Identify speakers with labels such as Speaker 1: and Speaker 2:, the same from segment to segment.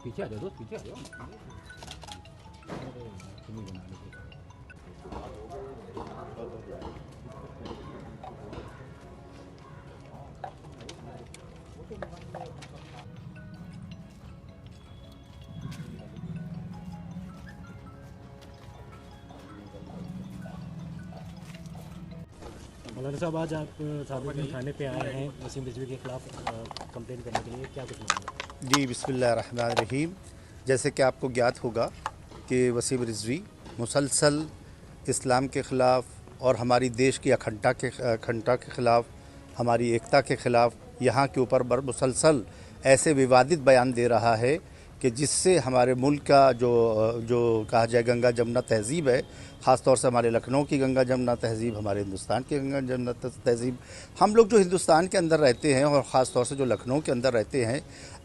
Speaker 1: पीछे आ जाओ दोस्त, पीछे आ जाओ। तुम ही बना लो।
Speaker 2: मौलाना साहब, आज आप सादतगंज थाने पे आए हैं वसीम रिजवी के खिलाफ कंप्लेंट करने के लिए, क्या कुछ मामला?
Speaker 3: जी, बिस्मिल्लाहिर्रहमानिर्रहीम। जैसे कि आपको ज्ञात होगा कि वसीम रिजवी मुसलसल इस्लाम के ख़िलाफ़ और हमारी देश की अखंडता के ख़िलाफ़, हमारी एकता के ख़िलाफ़ यहाँ के ऊपर मुसलसल ऐसे विवादित बयान दे रहा है कि जिससे हमारे मुल्क का जो कहा जाए गंगा जमुना तहज़ीब है, ख़ास तौर से हमारे लखनऊ की गंगा जमुना तहज़ीब, हमारे हिंदुस्तान की गंगा जमुना तहज़ीब, हम लोग जो हिंदुस्तान के अंदर रहते हैं और ख़ास तौर से जो लखनऊ के अंदर रहते हैं,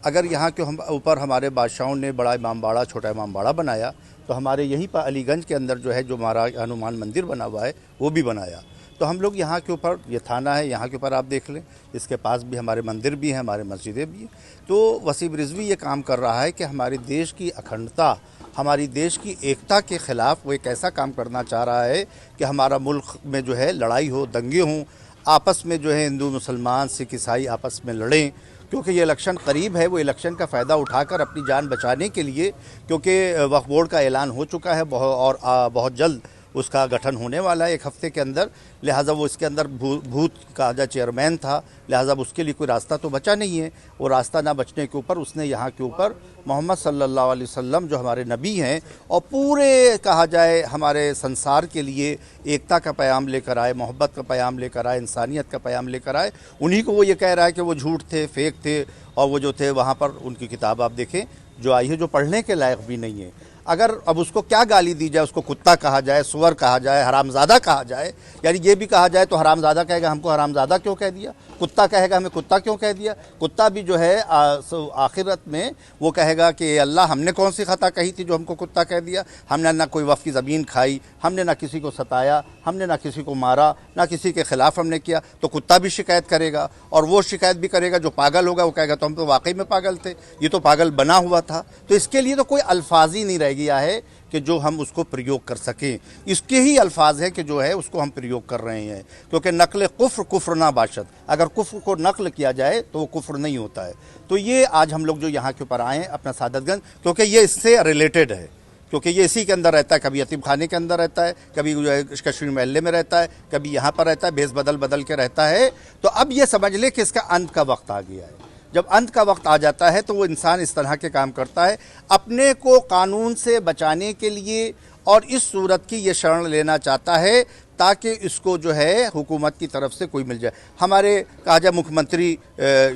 Speaker 3: अगर यहाँ के ऊपर हमारे बादशाहों ने बड़ा इमामबाड़ा, छोटा इमामबाड़ा बनाया, तो हमारे यहीं पर अलीगंज के अंदर जो है जो हमारा हनुमान मंदिर बना हुआ है वो भी बनाया। तो हम लोग यहाँ के ऊपर, ये थाना है, यहाँ के ऊपर आप देख लें, इसके पास भी हमारे मंदिर भी हैं, हमारे मस्जिदें भी हैं। तो वसीम रिजवी ये काम कर रहा है कि हमारे देश की अखंडता, हमारी देश की एकता के ख़िलाफ़ वो एक ऐसा काम करना चाह रहा है कि हमारा मुल्क में जो है लड़ाई हो, दंगे हों, आपस में जो है हिंदू मुसलमान सिख ईसाई आपस में लड़ें, क्योंकि ये इलेक्शन करीब है। वो इलेक्शन का फ़ायदा उठाकर अपनी जान बचाने के लिए, क्योंकि वक्फ बोर्ड का ऐलान हो चुका है और बहुत जल्द उसका गठन होने वाला है, एक हफ़्ते के अंदर, लिहाजा वो इसके अंदर भूत का जो चेयरमैन था, लिहाजा उसके लिए कोई रास्ता तो बचा नहीं है। वो रास्ता ना बचने के ऊपर उसने यहाँ के ऊपर मोहम्मद सल्लल्लाहु अलैहि वसल्लम जो हमारे नबी हैं और पूरे कहा जाए हमारे संसार के लिए एकता का पैगाम लेकर आए, मोहब्बत का पैगाम लेकर आए, इंसानियत का पैगाम लेकर आए, उन्हीं को वो ये कह रहा है कि वो झूठ थे, फेक थे। और वो जो थे वहाँ पर उनकी किताब आप देखें जो आई है, जो पढ़ने के लायक भी नहीं है। अगर अब उसको क्या गाली दी जाए, उसको कुत्ता कहा जाए, सुअर कहा जाए, हरामज़ादा कहा जाए, यानी ये भी कहा जाए तो हरामज़ादा कहेगा हमको हरामज़ादा क्यों कह दिया, कुत्ता कहेगा हमें कुत्ता क्यों कह दिया। कुत्ता भी जो है आखिरत में वो कहेगा कि अल्लाह हमने कौन सी ख़ता कही थी जो हमको कुत्ता कह दिया। हमने ना कोई वफ़ की ज़मीन खाई, हमने ना किसी को सताया, हमने ना किसी को मारा, ना किसी के ख़िलाफ़ हमने किया। तो कुत्ता भी शिकायत करेगा, और वो शिकायत भी करेगा जो पागल होगा, वो कहेगा तो हम तो वाकई में पागल थे, ये तो पागल बना हुआ था। तो इसके लिए तो कोई अल्फाज ही नहीं रह गया है कि जो हम उसको प्रयोग कर सकें। इसके ही अल्फाज है कि जो है उसको हम प्रयोग कर रहे हैं, क्योंकि नकल कुफ्र कुफ्र ना बाशद, अगर कुफ्र को नकल किया जाए तो वो कुफ्र नहीं होता है। तो ये आज हम लोग जो यहाँ के ऊपर आए हैं अपना सादतगंज, क्योंकि ये इससे रिलेटेड है, क्योंकि ये इसी के अंदर रहता है, कभी यतीम खाने के अंदर रहता है, कभी कश्मीर महल्ले में रहता है, कभी यहाँ पर रहता है, भेस बदल बदल के रहता है। तो अब ये समझ ले कि इसका अंत का वक्त आ गया है। जब अंत का वक्त आ जाता है तो वो इंसान इस तरह के काम करता है, अपने को कानून से बचाने के लिए, और इस सूरत की ये शरण लेना चाहता है ताकि इसको जो है हुकूमत की तरफ से कोई मिल जाए। हमारे कहा जाए मुख्यमंत्री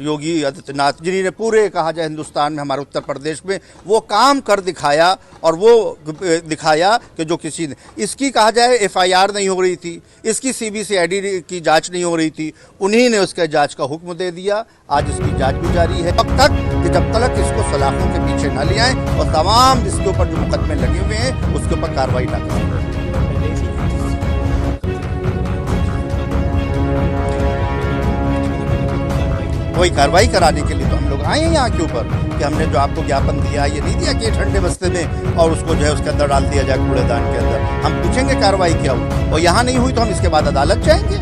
Speaker 3: योगी आदित्यनाथ जी ने पूरे कहा जाए हिंदुस्तान में, हमारे उत्तर प्रदेश में वो काम कर दिखाया, और वो दिखाया कि जो किसी ने इसकी कहा जाए FIR नहीं हो रही थी, इसकी CBCID की जांच नहीं हो रही थी, उन्हीं ने उसके जांच का हुक्म दे दिया। आज इसकी जांच भी जारी है, अब तक कि जब तक इसको सलाखों के पीछे न ले आए और तमाम इसके ऊपर जो मुकदमे लगे हुए हैं उसके ऊपर कार्रवाई न करें। वही कार्रवाई कराने के लिए तो हम लोग आए हैं यहाँ के ऊपर, कि हमने जो आपको ज्ञापन दिया, ये नहीं दिया कि ठंडे बस्ते में और उसको जो है उसके अंदर डाल दिया जाए, कूड़ेदान के अंदर। हम पूछेंगे कार्रवाई क्या हुई, और यहाँ नहीं हुई तो हम इसके बाद अदालत जाएंगे,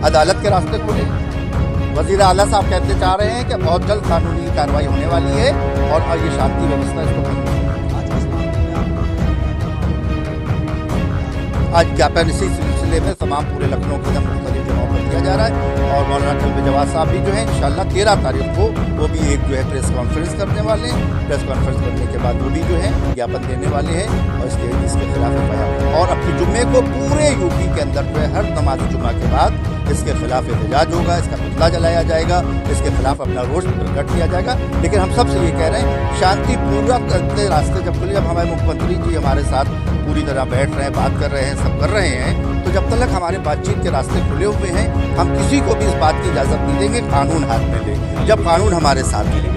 Speaker 3: अदालत के रास्ते खुले। वज़ीर आला साहब कहते चाह रहे हैं कि बहुत जल्द कानूनी कार्रवाई होने वाली है, और ये शांति व्यवस्था इसको बंद। आज ज्ञापन इसी सिलसिले में तमाम पूरे लखनऊ के मुख्तलिफ जगहों पर दिया जा रहा है, और मौलाना कल्बे जवाद साहब भी जो है इंशाल्लाह 13 तारीख को वो भी एक जो है प्रेस कॉन्फ्रेंस करने वाले हैं। प्रेस कॉन्फ्रेंस करने के बाद वो भी जो है ज्ञापन देने वाले हैं, और इसके खिलाफ FIR, और अपने जुम्मे को पूरे यूपी के अंदर जो है हर नमाज जुम्मा के बाद इसके खिलाफ एहतजाज होगा, इसका पुतला जलाया जाएगा, इसके खिलाफ अपना रोष प्रकट किया जाएगा। लेकिन हम सबसे ये कह रहे हैं शांतिपूर्वक करते रास्ते जब खुले, जब हमारे मुख्यमंत्री जी हमारे साथ पूरी तरह बैठ रहे हैं, बात कर रहे हैं, सब कर रहे हैं, तो जब तक हमारे बातचीत के रास्ते खुले हुए हैं, हम किसी को भी इस बात की इजाज़त नहीं देंगे कानून हाथ में ले, जब कानून हमारे साथ है।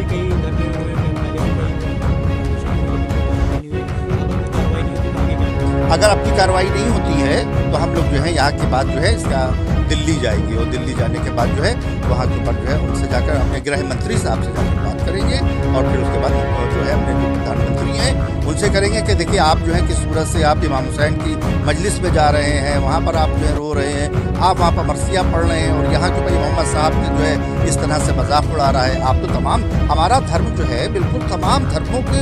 Speaker 3: अगर आपकी कार्रवाई नहीं होती है तो हम लोग जो है यहाँ के बाद जो है इसका दिल्ली जाएगी और दिल्ली जाने के बाद जो है वहाँ के ऊपर जो है उनसे जाकर अपने गृह मंत्री साहब से जाकर बात करेंगे और फिर उसके बाद जो है अपने जो प्रधानमंत्री हैं उनसे करेंगे कि देखिए आप जो है किस सूरत से आप इमाम हुसैन की मजलिस में जा रहे हैं, वहाँ पर आप जो है रो रहे हैं, आप वहाँ पर मरसिया पढ़ रहे हैं और यहाँ के भाई मोहम्मद साहब ने जो है इस तरह से मजाक उड़ा रहा है। आप तो तमाम, हमारा धर्म जो है बिल्कुल तमाम धर्मों की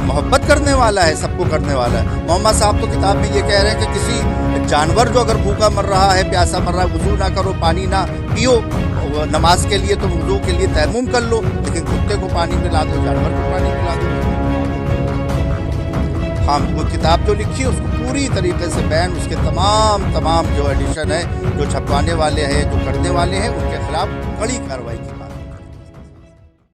Speaker 3: मोहब्बत करने वाला है, सबको करने वाला है। मोहम्मद साहब तो किताब में ये कह रहे हैं कि किसी जानवर जो अगर भूखा मर रहा है, प्यासा मर रहा है, वुज़ू ना करो, पानी ना पियो, नमाज के लिए तो वुज़ू के लिए तयम्मुम कर लो, लेकिन कुत्ते को पानी पिला दो, जानवर को पानी पिला दो। हाँ, वो किताब जो लिखी है उसको पूरी तरीके से बैन, उसके तमाम जो एडिशन है, जो छपवाने वाले हैं, जो करने वाले हैं, उनके खिलाफ कड़ी कार्रवाई की।